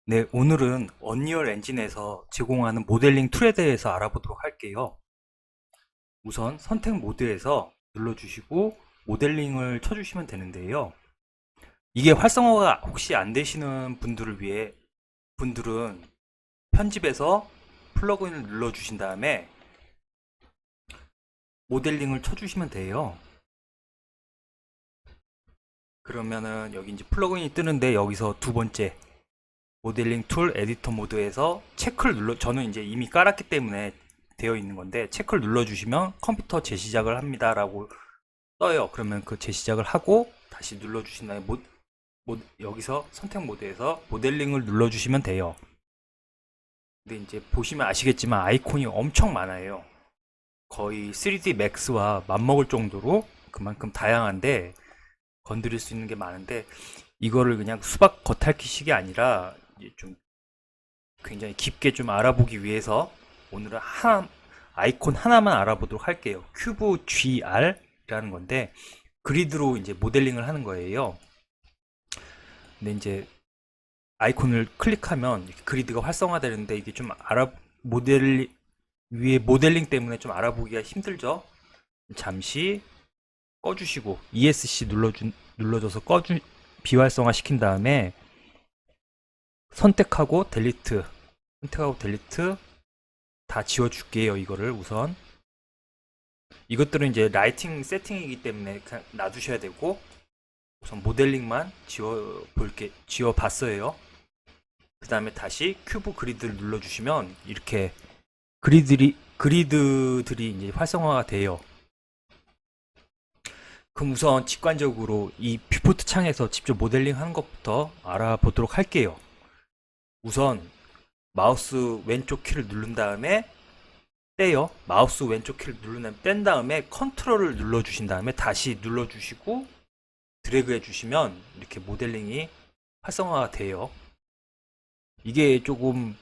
네, 오늘은 언리얼 엔진에서 제공하는 모델링 툴에 대해서 알아보도록 할게요. 우선 선택 모드에서 눌러주시고 모델링을 쳐주시면 되는데요. 이게 활성화가 혹시 안 되시는 분들을 위해 분들은 편집에서 플러그인을 눌러주신 다음에 모델링을 쳐주시면 돼요. 그러면은 여기 이제 플러그인이 뜨는데 여기서 두 번째 모델링 툴 에디터 모드에서 체크를 저는 이제 이미 깔았기 때문에 되어 있는 건데 체크를 눌러주시면 컴퓨터 재시작을 합니다 라고 떠요. 그러면 그 재시작을 하고 다시 눌러주신 다음에 여기서 선택 모드에서 모델링을 눌러주시면 돼요. 근데 이제 보시면 아시겠지만 아이콘이 엄청 많아요. 거의 3D 맥스와 맞먹을 정도로 그만큼 다양한데 건드릴 수 있는 게 많은데 이거를 그냥 수박 겉핥기식이 아니라 이제 좀 굉장히 깊게 좀 알아보기 위해서 오늘은 아이콘 하나만 알아보도록 할게요. 큐브 GR이라는 건데 그리드로 이제 모델링을 하는 거예요. 근데 이제 아이콘을 클릭하면 그리드가 활성화되는데 이게 좀 위에 모델링 때문에 좀 알아보기가 힘들죠. 잠시 꺼주시고 ESC 눌러줘서 비활성화 시킨 다음에 선택하고 델리트 다 지워줄게요. 이거를 우선 이것들은 이제 라이팅 세팅이기 때문에 그냥 놔두셔야 되고 우선 모델링만 지워봤어요. 그 다음에 다시 큐브 그리드를 눌러주시면 이렇게 그리드들이 이제 활성화가 돼요. 그럼 우선 직관적으로 이 뷰포트 창에서 직접 모델링 하는 것부터 알아보도록 할게요. 우선 마우스 왼쪽 키를 누른 다음에 떼요. 마우스 왼쪽 키를 누르면 뗀 다음에 컨트롤을 눌러주신 다음에 다시 눌러주시고 드래그 해주시면 이렇게 모델링이 활성화가 돼요. 이게 조금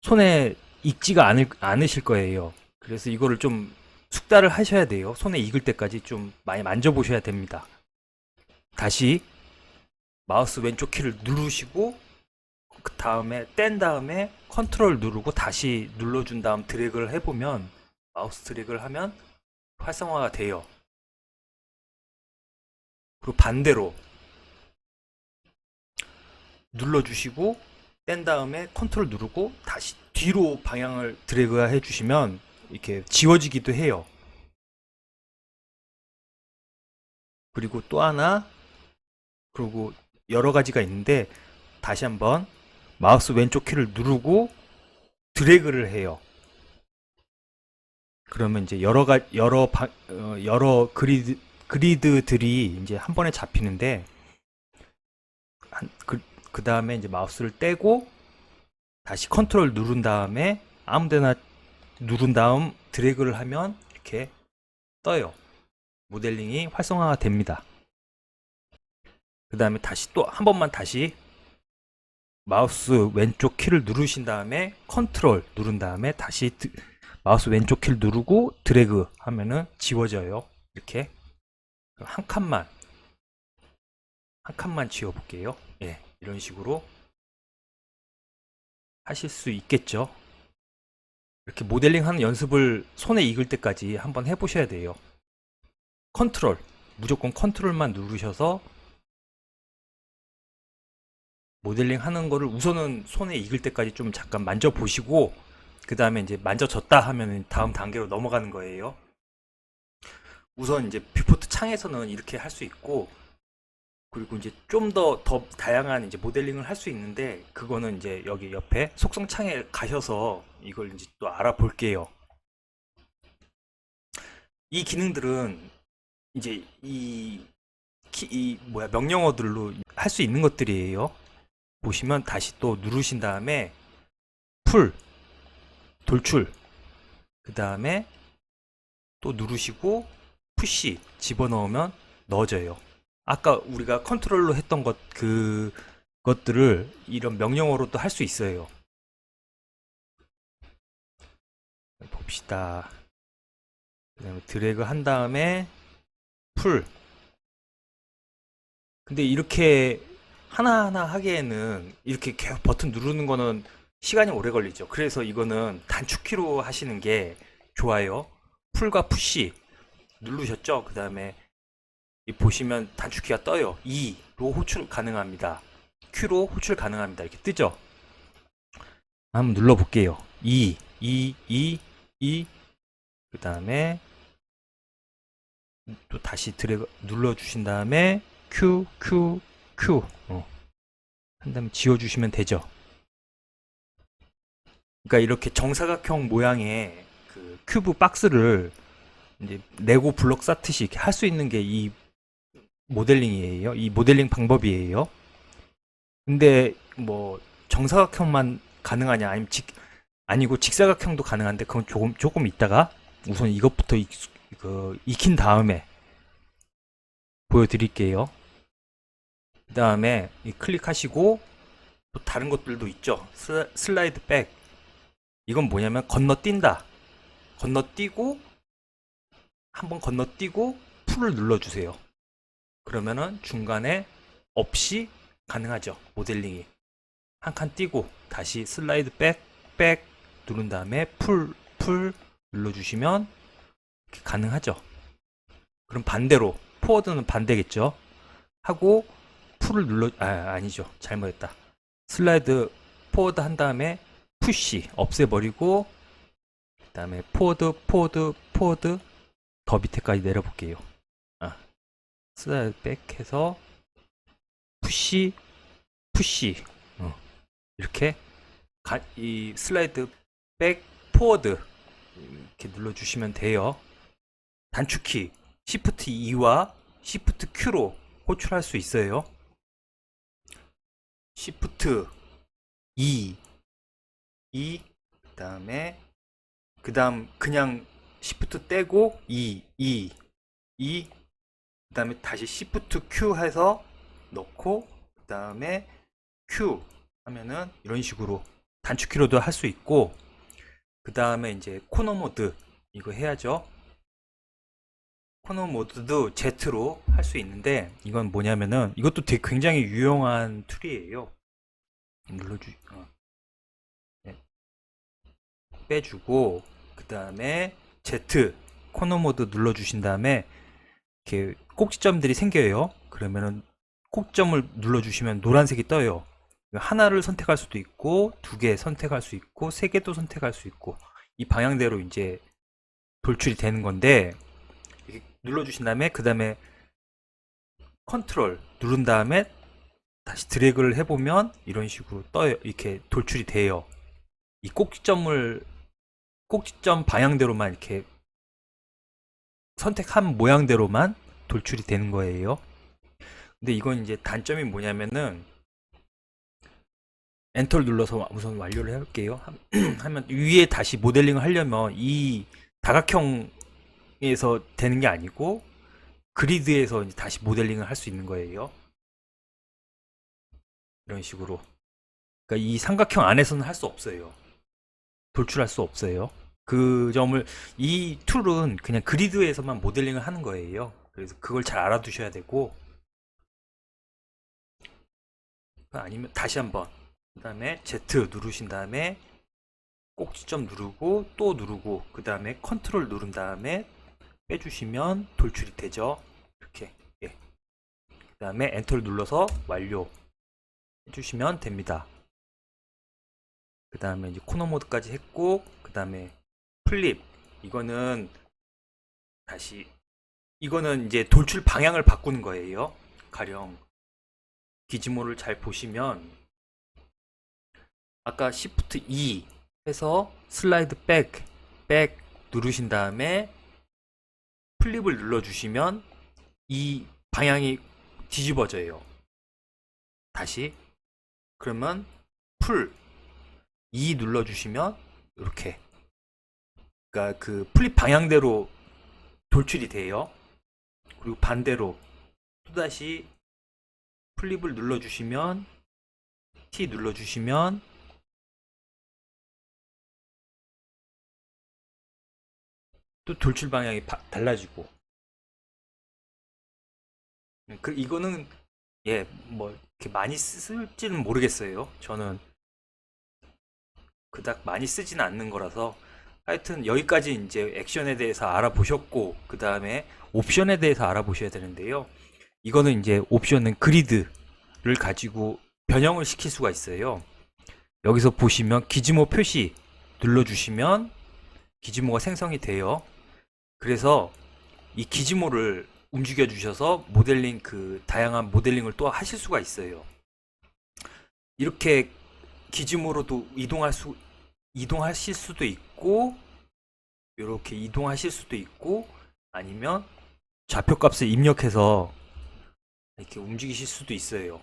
손에 익지가 않으실 거예요. 그래서 이거를 좀 숙달을 하셔야 돼요. 손에 익을 때까지 좀 많이 만져보셔야 됩니다. 다시 마우스 왼쪽 키를 누르시고 그 다음에 뗀 다음에 컨트롤 누르고 다시 눌러준 다음 드래그를 해보면 마우스 드래그를 하면 활성화가 돼요. 그리고 반대로 눌러주시고 뗀 다음에 컨트롤 누르고 다시 뒤로 방향을 드래그 해주시면 이렇게 지워지기도 해요. 그리고 또 하나 그리고 여러 가지가 있는데 다시 한번 마우스 왼쪽 키를 누르고 드래그를 해요. 그러면 이제 여러 그리드들이 이제 한 번에 잡히는데 그 다음에 이제 마우스를 떼고 다시 컨트롤 누른 다음에 아무데나 누른 다음 드래그를 하면 이렇게 떠요. 모델링이 활성화가 됩니다. 그 다음에 다시 또 한 번만 다시 마우스 왼쪽 키를 누르신 다음에 컨트롤 누른 다음에 다시 마우스 왼쪽 키를 누르고 드래그 하면은 지워져요. 이렇게 한 칸만 지워 볼게요. 예, 이런 식으로 하실 수 있겠죠. 이렇게 모델링 하는 연습을 손에 익을 때까지 한번 해보셔야 돼요. 컨트롤 무조건 컨트롤만 누르셔서 모델링 하는 거를 우선은 손에 익을 때까지 좀 잠깐 만져보시고 그 다음에 이제 만져졌다 하면 다음 단계로 넘어가는 거예요. 우선 이제 뷰포트 창에서는 이렇게 할 수 있고 그리고 이제 좀 더 다양한 이제 모델링을 할 수 있는데 그거는 이제 여기 옆에 속성 창에 가셔서 이걸 이제 또 알아볼게요. 이 기능들은 이제 이 명령어들로 할 수 있는 것들이에요. 보시면 다시 또 누르신 다음에 풀, 돌출, 그 다음에 또 누르시고 푸시 집어넣으면 넣어져요. 아까 우리가 컨트롤로 했던 그것들을 이런 명령어로 또 할 수 있어요. 봅시다. 그다음에 드래그 한 다음에 풀. 근데 이렇게 하나하나 하기에는 이렇게 계속 버튼 누르는 거는 시간이 오래 걸리죠. 그래서 이거는 단축키로 하시는 게 좋아요. 풀과 푸시 누르셨죠? 그 다음에 보시면 단축키가 떠요. 2로 호출 가능합니다. Q로 호출 가능합니다. 이렇게 뜨죠? 한번 눌러볼게요. 2, 그 다음에 또 다시 드래그 눌러주신 다음에 Q 한 다음에 지워주시면 되죠. 그러니까 이렇게 정사각형 모양의 그 큐브 박스를 이제 레고 블록 쌓듯이 할 수 있는 게 이 모델링이에요. 이 모델링 방법이에요. 근데 뭐 정사각형만 가능하냐 아니면 아니고 직사각형도 가능한데 그건 조금 있다가 우선 이것부터 익힌 다음에 보여드릴게요. 그 다음에 클릭하시고 또 다른 것들도 있죠. 슬라이드 백. 이건 뭐냐면 건너뛴다. 건너뛰고 한번 건너뛰고 풀을 눌러주세요. 그러면은 중간에 없이 가능하죠. 모델링이 한 칸 띄고 다시 슬라이드 백 누른 다음에 풀 눌러주시면 가능하죠. 그럼 반대로 포워드는 반대겠죠. 하고 풀을 아니죠. 잘못했다. 슬라이드 포워드 한 다음에 푸시 없애버리고 그 다음에 포워드 더 밑에까지 내려볼게요. 슬라이드 백 해서 푸시 이렇게 이 슬라이드 백 포워드 이렇게 눌러주시면 돼요. 단축키 Shift 2와 Shift Q로 호출할 수 있어요. Shift 2 그 다음 그냥 Shift 떼고 그 다음에 다시 Shift Q 해서 넣고 그 다음에 Q 하면은 이런 식으로 단축키로도 할 수 있고 그 다음에 이제 코너 모드 이거 해야죠. 코너 모드도 Z로 할 수 있는데 이건 뭐냐면은 이것도 되게 굉장히 유용한 툴이에요. 네. 빼주고 그 다음에 Z 코너 모드 눌러주신 다음에 이렇게 꼭지점들이 생겨요. 그러면은 꼭점을 눌러주시면 노란색이 떠요. 하나를 선택할 수도 있고 두 개 선택할 수 있고 세 개도 선택할 수 있고 이 방향대로 이제 돌출이 되는 건데 이렇게 눌러주신 다음에 그 다음에 컨트롤 누른 다음에 다시 드래그를 해보면 이런 식으로 떠요. 이렇게 돌출이 돼요. 이 꼭지점 방향대로만 이렇게 선택한 모양대로만 돌출이 되는 거예요. 근데 이건 이제 단점이 뭐냐면은 엔터를 눌러서 우선 완료를 해볼게요. 하면 위에 다시 모델링을 하려면 이 다각형에서 되는 게 아니고 그리드에서 이제 다시 모델링을 할 수 있는 거예요. 이런 식으로. 그러니까 이 삼각형 안에서는 할 수 없어요. 돌출할 수 없어요. 그 점을 이 툴은 그냥 그리드에서만 모델링을 하는 거예요. 그래서 그걸 잘 알아두셔야 되고 아니면 다시 한번 그 다음에 Z 누르신 다음에 꼭지점 누르고 또 누르고 그 다음에 컨트롤 누른 다음에 빼주시면 돌출이 되죠. 이렇게 그 다음에 엔터를 눌러서 완료 해주시면 됩니다. 그 다음에 이제 코너 모드까지 했고 그 다음에 플립 이거는 이제 돌출 방향을 바꾸는 거예요. 가령 기지모를 잘 보시면 아까 Shift E 해서 슬라이드 백 누르신 다음에 플립을 눌러주시면 이 방향이 뒤집어져요. 다시 그러면 풀 E 눌러주시면 이렇게 그러니까 그 플립 방향대로 돌출이 돼요. 그리고 반대로 또다시 플립을 눌러주시면 T 눌러주시면 또 돌출 방향이 달라지고 이거는 예, 뭐 이렇게 많이 쓸지는 모르겠어요. 저는 그닥 많이 쓰지는 않는 거라서. 하여튼 여기까지 이제 액션에 대해서 알아보셨고, 그 다음에 옵션에 대해서 알아보셔야 되는데요. 이거는 이제 옵션은 그리드를 가지고 변형을 시킬 수가 있어요. 여기서 보시면 기즈모 표시 눌러주시면 기즈모가 생성이 돼요. 그래서 이 기즈모를 움직여 주셔서 모델링, 그 다양한 모델링을 또 하실 수가 있어요. 이렇게 기즈모로도 이동하실 수도 있고, 이렇게 이동하실 수도 있고, 아니면 좌표값을 입력해서 이렇게 움직이실 수도 있어요.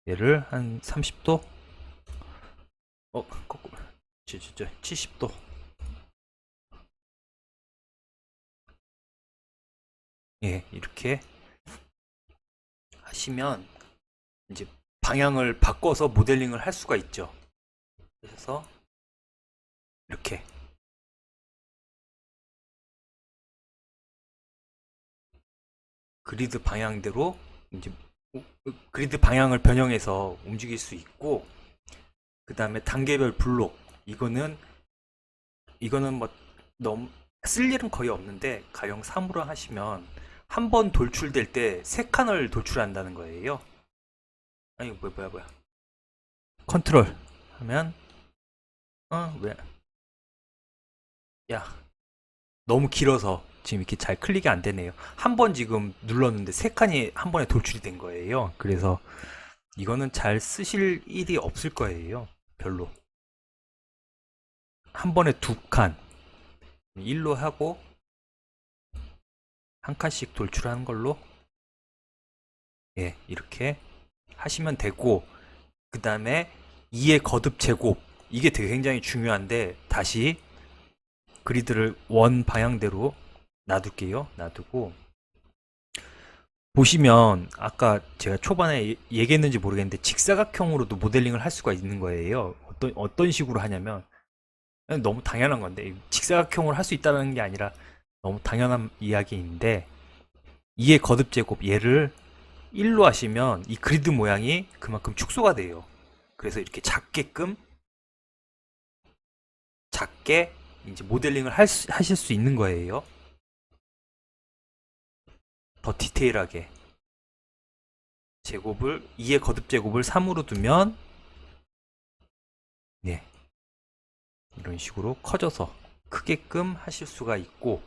얘를 한 30도, 거꾸로, 70도. 예, 이렇게 하시면 이제 방향을 바꿔서 모델링을 할 수가 있죠. 그래서 이렇게 그리드 방향대로 이제 그리드 방향을 변형해서 움직일 수 있고, 그 다음에 단계별 블록, 이거는 뭐 너무 쓸 일은 거의 없는데 가령 3으로 하시면 한 번 돌출될 때 3칸을 돌출한다는 거예요. 아니 뭐야 컨트롤 하면 왜? 야, 너무 길어서 지금 이렇게 잘 클릭이 안 되네요. 한 번 지금 눌렀는데 3칸이 한 번에 돌출이 된 거예요. 그래서 이거는 잘 쓰실 일이 없을 거예요. 별로. 한 번에 2칸 1로 하고 한 칸씩 돌출하는 걸로, 예, 이렇게 하시면 되고, 그 다음에 2의 거듭 제곱, 이게 되게 굉장히 중요한데 다시 그리드를 원 방향대로 놔둘게요. 놔두고 보시면 아까 제가 초반에 얘기했는지 모르겠는데 직사각형으로도 모델링을 할 수가 있는 거예요. 어떤 식으로 하냐면, 너무 당연한 건데, 직사각형으로 할 수 있다는 게 아니라 너무 당연한 이야기인데, 2의 거듭 제곱 얘를 1로 하시면 이 그리드 모양이 그만큼 축소가 돼요. 그래서 이렇게 작게 이제 모델링을 하실 수 있는 거예요. 더 디테일하게. 2의 거듭 제곱을 3으로 두면, 네, 이런 식으로 커져서 크게끔 하실 수가 있고,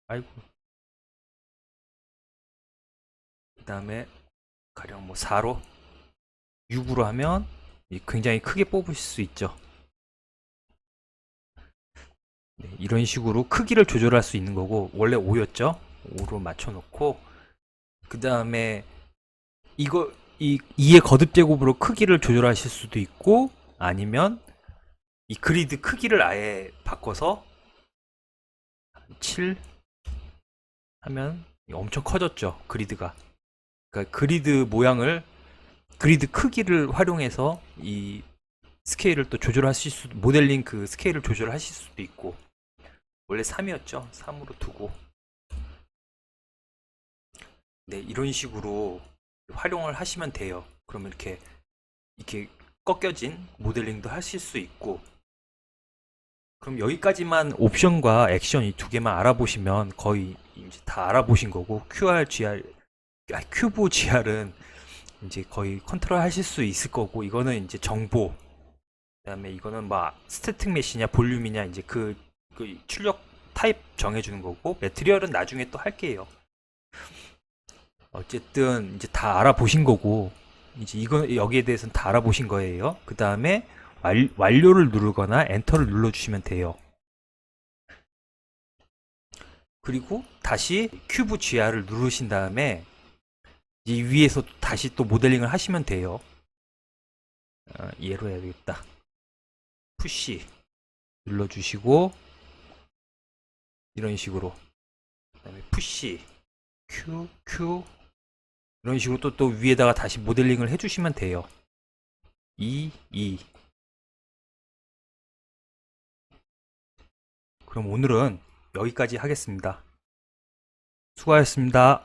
아이고, 그 다음에 가령 뭐 4로 6으로 하면 굉장히 크게 뽑으실 수 있죠. 네, 이런 식으로 크기를 조절할 수 있는 거고, 원래 5였죠. 5로 맞춰 놓고, 그 다음에 이 2의 거듭 제곱으로 크기를 조절하실 수도 있고, 아니면 이 그리드 크기를 아예 바꿔서 7 하면 엄청 커졌죠. 그리드가. 그러니까 그리드 크기를 활용해서 이 스케일을 또 조절하실 수도, 모델링 그 스케일을 조절하실 수도 있고, 원래 3이었죠. 3으로 두고, 네, 이런 식으로 활용을 하시면 돼요. 그러면 이렇게 꺾여진 모델링도 하실 수 있고. 그럼 여기까지만 옵션과 액션 이 두 개만 알아보시면 거의 이제 다 알아보신 거고, 큐브 GR은 이제 거의 컨트롤 하실 수 있을 거고, 이거는 이제 정보, 그다음에 이거는 뭐 스태틱 메시냐 볼륨이냐 이제 그 출력 타입 정해주는 거고, 매트리얼은 나중에 또 할게요. 어쨌든 이제 다 알아보신 거고, 이제 여기에 대해서는 다 알아보신 거예요. 그 다음에 완료를 누르거나 엔터를 눌러주시면 돼요. 그리고 다시 큐브 GR을 누르신 다음에 이 위에서 다시 또 모델링을 하시면 돼요. 얘로 해야 되겠다. 푸시 눌러주시고, 이런 식으로, 그다음에 푸시 q 이런 식으로 또 위에다가 다시 모델링을 해주시면 돼요. 2 그럼 오늘은 여기까지 하겠습니다. 수고하셨습니다.